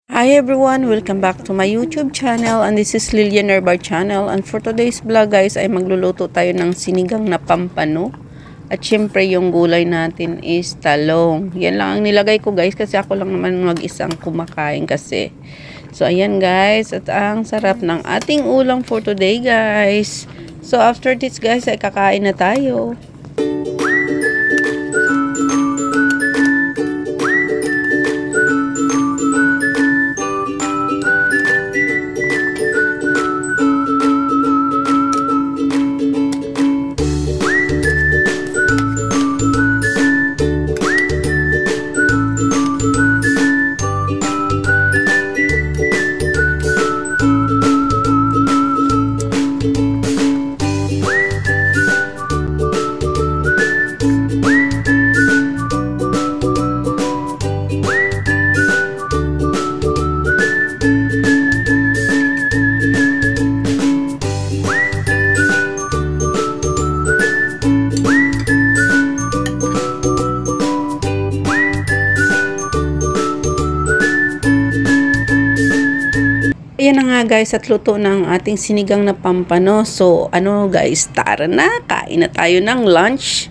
Hi everyone! Welcome back to my YouTube channel, and this is Lilian Herbar channel, and for today's vlog guys ay magluluto tayo ng sinigang na pampano at syempre yung gulay natin is talong. Yan lang ang nilagay ko guys kasi ako lang naman mag-isang kumakain kasi. So ayan guys, at ang sarap ng ating ulam for today guys. So after this guys ay kakain na tayo. Ayan na nga guys, at luto ng ating sinigang na pampano. So ano guys, tara na, kain na tayo ng lunch.